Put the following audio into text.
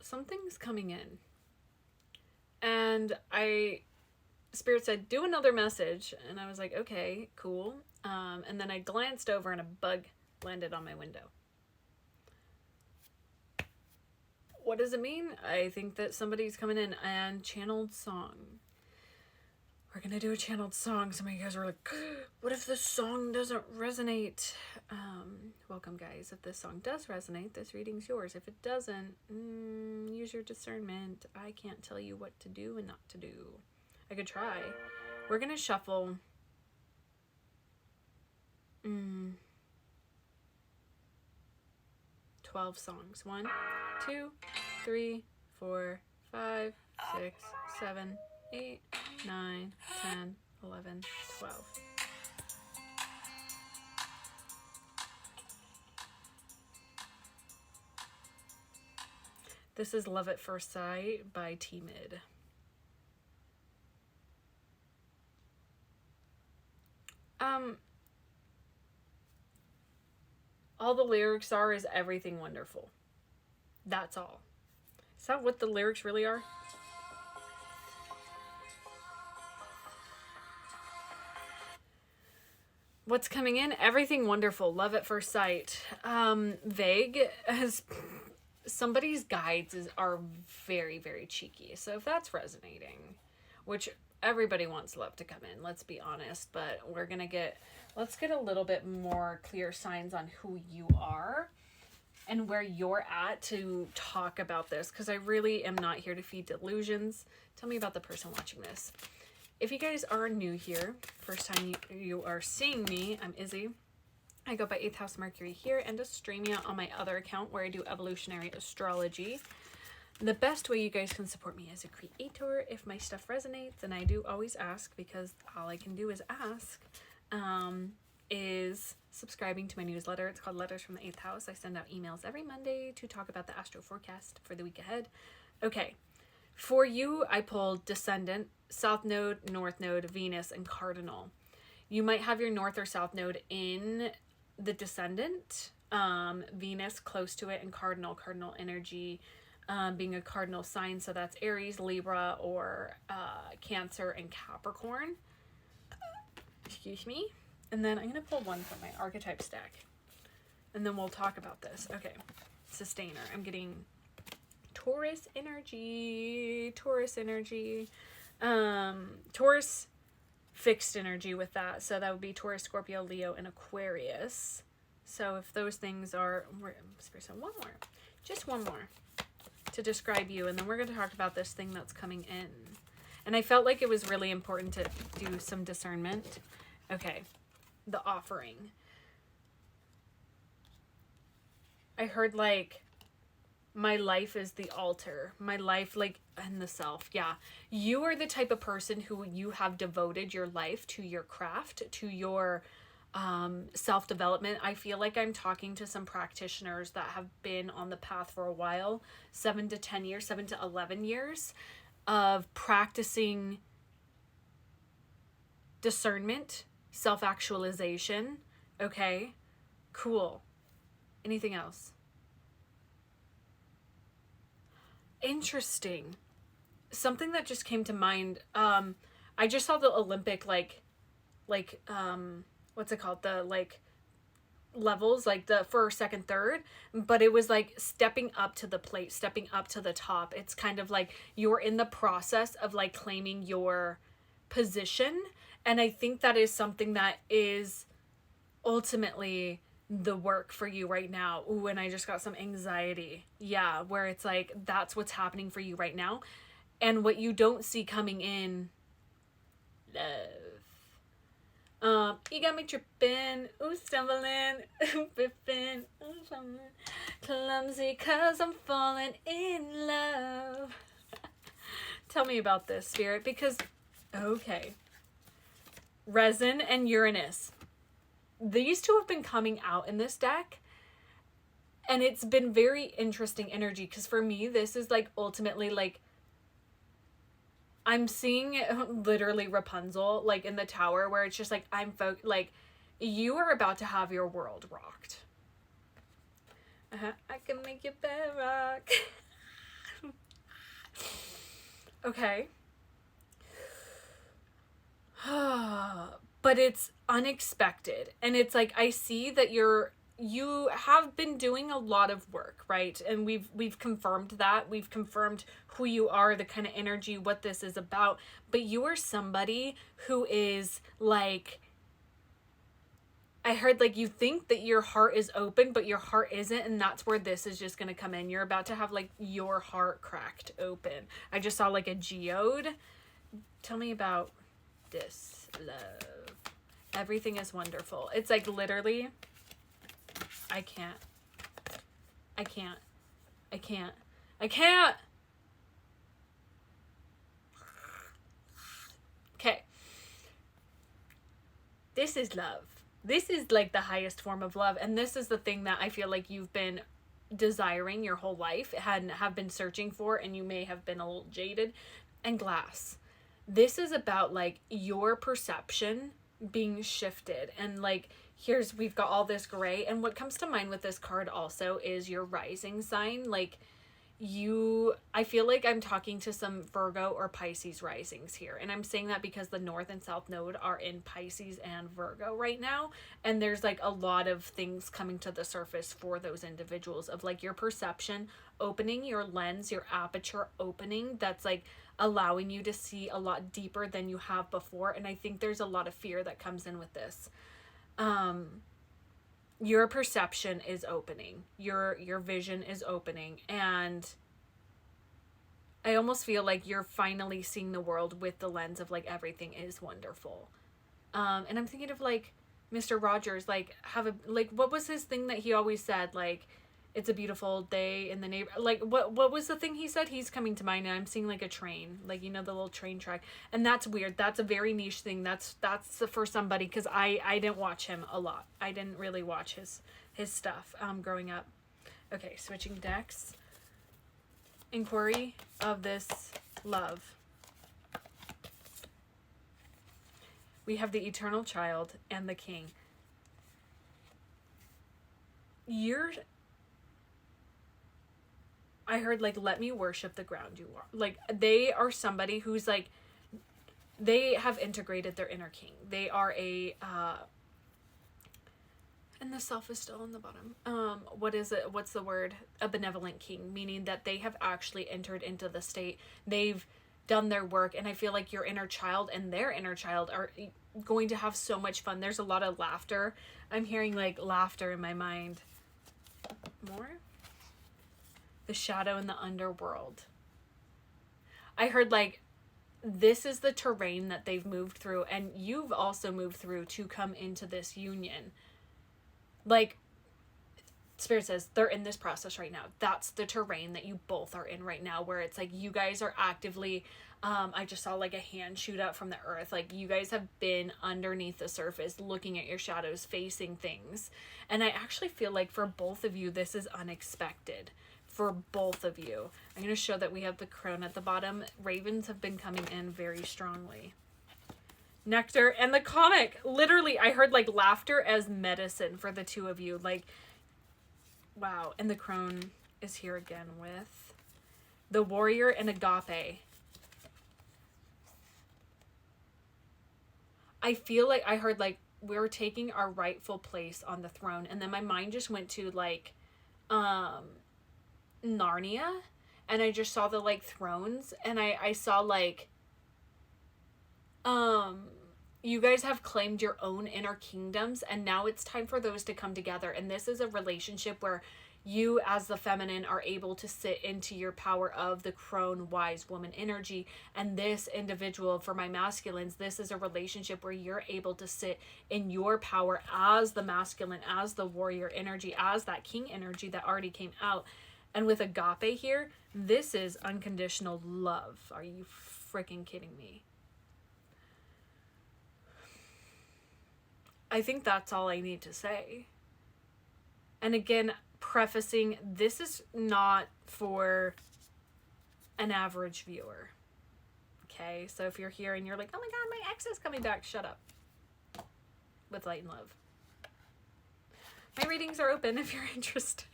something's coming in. And Spirit said, do another message. And I was like, okay, cool. And then I glanced over and a bug landed on my window. What does it mean? I think that somebody's coming in and channeled song. We're gonna do a channeled song. Some of you guys were like, what if this song doesn't resonate? Welcome, guys. If this song does resonate, this reading's yours. If it doesn't, use your discernment. I can't tell you what to do and not to do. I could try. We're gonna shuffle 12 songs. 1, 2, 3, 4, 5, 6, 7, 8, 9, 10, 11, 12. This is Love at First Sight by T-Mid. All the lyrics are is everything wonderful. That's all. Is that what the lyrics really are? What's coming in? Everything wonderful. Love at first sight. Vague. As somebody's guides are very, very cheeky. So if that's resonating, which everybody wants love to come in, let's be honest, but let's get a little bit more clear signs on who you are and where you're at to talk about this, because I really am not here to feed delusions. Tell me about the person watching this. If you guys are new here, first time you are seeing me, I'm Izzy. I go by 8th House Mercury here and Astremia on my other account where I do evolutionary astrology. The best way you guys can support me as a creator, if my stuff resonates, and I do always ask because all I can do is ask, is subscribing to my newsletter. It's called Letters from the 8th House. I send out emails every Monday to talk about the astro forecast for the week ahead. Okay, for you, I pulled Descendant, South Node, North Node, Venus, and Cardinal. You might have your North or South Node in the Descendant, Venus close to it, and Cardinal energy, being a cardinal sign, so that's Aries, Libra, or Cancer and Capricorn. Excuse me. And then I'm going to pull one from my archetype stack, and then we'll talk about this. Okay, Sustainer. I'm getting Taurus energy, Taurus fixed energy with that, so that would be Taurus, Scorpio, Leo, and Aquarius. So if those things are, one more, just one more to describe you, and then we're going to talk about this thing that's coming in. And I felt like it was really important to do some discernment. Okay, the offering. I heard like, my life is the altar. My life, like, and the self. Yeah. You are the type of person who you have devoted your life to your craft, to your self-development. I feel like I'm talking to some practitioners that have been on the path for a while, 7 to 10 years, 7 to 11 years of practicing discernment, self-actualization. Okay, cool. Anything else? Interesting. Something that just came to mind. I just saw the Olympic, what's it called? The, levels, like the first, second, third, but it was like stepping up to the plate, stepping up to the top. It's kind of like you're in the process of like claiming your position. And I think that is something that is ultimately the work for you right now. Ooh, and I just got some anxiety. Yeah, where it's like, that's what's happening for you right now. And what you don't see coming in, love. You got me tripping, ooh, stumbling, ooh, bipping, ooh, fumbling, clumsy, cause I'm falling in love. Tell me about this, Spirit, because, okay. Resin and Uranus. These two have been coming out in this deck, and it's been very interesting energy, because for me, this is like ultimately like, I'm seeing literally Rapunzel, like in the tower, where it's just like, you are about to have your world rocked. I can make you bedrock. Okay. But it's unexpected. And it's like, I see that you have been doing a lot of work, right? And we've confirmed that. We've confirmed who you are, the kind of energy, what this is about. But you are somebody who is like, I heard like you think that your heart is open, but your heart isn't, and that's where this is just gonna come in. You're about to have like your heart cracked open. I just saw like a geode. Tell me about this love. Everything is wonderful. It's like literally, I can't. Okay. This is love. This is like the highest form of love. And this is the thing that I feel like you've been desiring your whole life, have been searching for, and you may have been a little jaded. And glass. This is about like your perception being shifted, and like we've got all this gray, and what comes to mind with this card also is your rising sign. Like I feel like I'm talking to some Virgo or Pisces risings here, and I'm saying that because the North and South Node are in Pisces and Virgo right now, and there's like a lot of things coming to the surface for those individuals of like your perception opening, your lens, your aperture opening, that's like allowing you to see a lot deeper than you have before. And I think there's a lot of fear that comes in with this. Your perception is opening, your vision is opening, and I almost feel like you're finally seeing the world with the lens of like everything is wonderful. And I'm thinking of like Mr. Rogers, like what was his thing that he always said, like it's a beautiful day in the neighbor, like what was the thing he said? He's coming to mind, and I'm seeing like a train, like the little train track. And that's weird, that's a very niche thing. That's for somebody, because I didn't watch him a lot. I didn't really watch his stuff growing up. Okay, switching decks. Inquiry of this love. We have the eternal child and the king. I heard like, let me worship the ground you are. Like they are somebody who's like, they have integrated their inner king. They are and the self is still on the bottom. What is it? What's the word? A benevolent king, meaning that they have actually entered into the state. They've done their work, and I feel like your inner child and their inner child are going to have so much fun. There's a lot of laughter. I'm hearing like laughter in my mind. More? The shadow in the underworld. I heard like, this is the terrain that they've moved through, and you've also moved through to come into this union. Like Spirit says, they're in this process right now. That's the terrain that you both are in right now, where it's like you guys are actively, I just saw like a hand shoot up from the earth. Like you guys have been underneath the surface, looking at your shadows, facing things. And I actually feel like for both of you, this is unexpected. For both of you. I'm going to show that we have the crone at the bottom. Ravens have been coming in very strongly. Nectar and the comic. Literally, I heard like laughter as medicine for the two of you. Like, wow. And the crone is here again with the warrior and agape. I feel like I heard like we're taking our rightful place on the throne. And then my mind just went to like, Narnia, and I just saw the like thrones, and I saw like you guys have claimed your own inner kingdoms, and now it's time for those to come together. And this is a relationship where you as the feminine are able to sit into your power of the crone wise woman energy, and this individual, for my masculines, this is a relationship where you're able to sit in your power as the masculine, as the warrior energy, as that king energy that already came out. And with agape here, this is unconditional love. Are you freaking kidding me? I think that's all I need to say. And again, prefacing, this is not for an average viewer. Okay? So if you're here and you're like, oh my god, my ex is coming back, shut up. With light and love. My readings are open if you're interested.